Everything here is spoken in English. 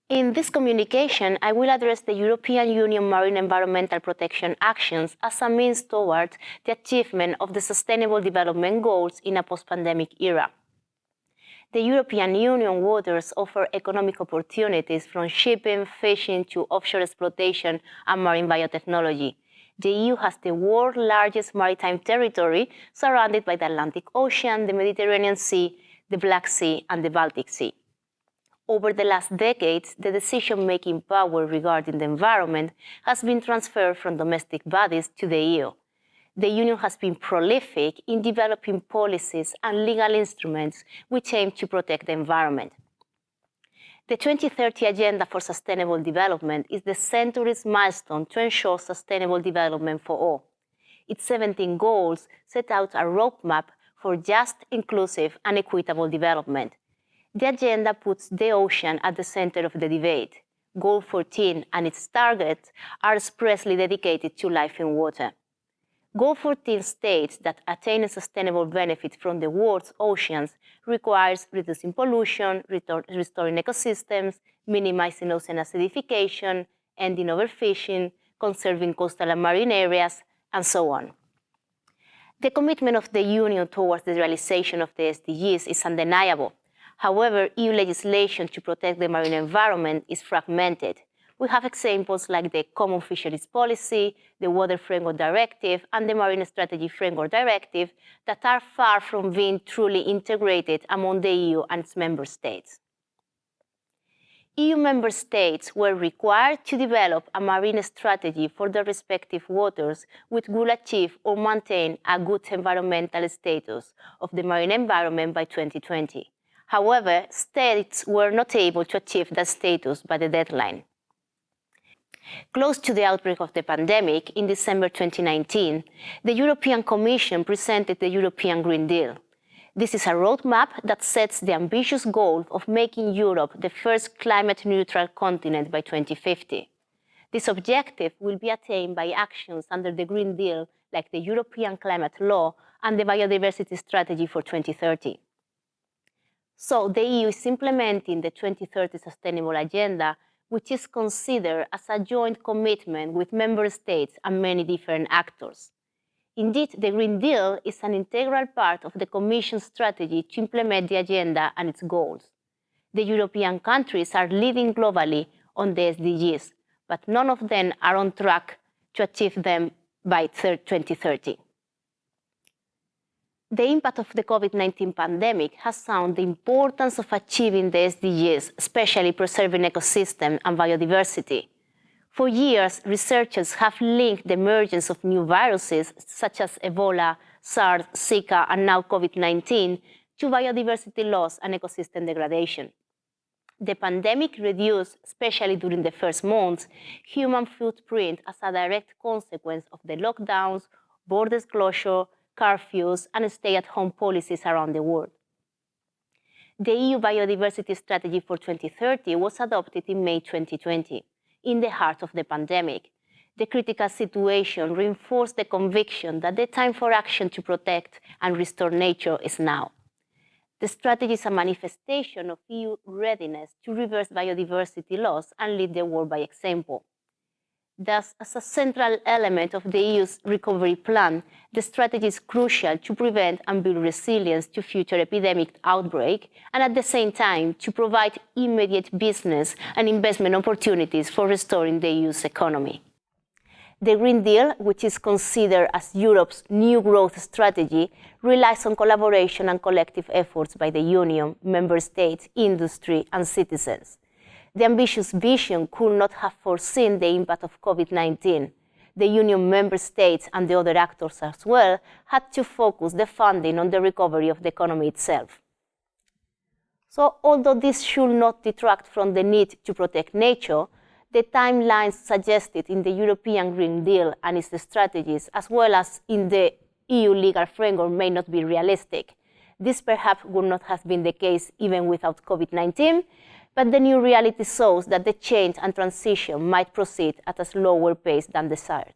In this communication, I will address the European Union marine environmental protection actions as a means toward the achievement of the Sustainable Development Goals in a post-pandemic era. The European Union waters offer economic opportunities from shipping, fishing to offshore exploitation and marine biotechnology. The EU has the world's largest maritime territory, surrounded by the Atlantic Ocean, the Mediterranean Sea, the Black Sea, and the Baltic Sea. Over the last decades, the decision-making power regarding the environment has been transferred from domestic bodies to the EU. The Union has been prolific in developing policies and legal instruments which aim to protect the environment. The 2030 Agenda for Sustainable Development is the century's milestone to ensure sustainable development for all. Its 17 goals set out a roadmap for just, inclusive, and equitable development. The agenda puts the ocean at the center of the debate. Goal 14 and its targets are expressly dedicated to life in water. Goal 14 states that attaining sustainable benefit from the world's oceans requires reducing pollution, restoring ecosystems, minimizing ocean acidification, ending overfishing, conserving coastal and marine areas, and so on. The commitment of the Union towards the realization of the SDGs is undeniable. However, EU legislation to protect the marine environment is fragmented. We have examples like the Common Fisheries Policy, the Water Framework Directive, and the Marine Strategy Framework Directive that are far from being truly integrated among the EU and its member states. EU member states were required to develop a marine strategy for their respective waters which will achieve or maintain a good environmental status of the marine environment by 2020. However, states were not able to achieve that status by the deadline. Close to the outbreak of the pandemic, in December 2019, the European Commission presented the European Green Deal. This is a roadmap that sets the ambitious goal of making Europe the first climate-neutral continent by 2050. This objective will be attained by actions under the Green Deal, like the European Climate Law and the Biodiversity Strategy for 2030. So the EU is implementing the 2030 Sustainable Agenda, which is considered as a joint commitment with member states and many different actors. Indeed, the Green Deal is an integral part of the Commission's strategy to implement the agenda and its goals. The European countries are leading globally on the SDGs, but none of them are on track to achieve them by 2030. The impact of the COVID-19 pandemic has shown the importance of achieving the SDGs, especially preserving ecosystem and biodiversity. For years, researchers have linked the emergence of new viruses, such as Ebola, SARS, Zika, and now COVID-19, to biodiversity loss and ecosystem degradation. The pandemic reduced, especially during the first months, human footprint as a direct consequence of the lockdowns, borders closure, curfews, and stay-at-home policies around the world. The EU Biodiversity Strategy for 2030 was adopted in May 2020, in the heart of the pandemic. The critical situation reinforced the conviction that the time for action to protect and restore nature is now. The strategy is a manifestation of EU readiness to reverse biodiversity loss and lead the world by example. Thus, as a central element of the EU's recovery plan, the strategy is crucial to prevent and build resilience to future epidemic outbreak, and at the same time to provide immediate business and investment opportunities for restoring the EU's economy. The Green Deal, which is considered as Europe's new growth strategy, relies on collaboration and collective efforts by the Union, member states, industry, and citizens. The ambitious vision could not have foreseen the impact of COVID-19. The Union member states and the other actors as well had to focus the funding on the recovery of the economy itself. So, although this should not detract from the need to protect nature, the timelines suggested in the European Green Deal and its strategies, as well as in the EU legal framework, may not be realistic. This perhaps would not have been the case even without COVID-19, but the new reality shows that the change and transition might proceed at a slower pace than desired.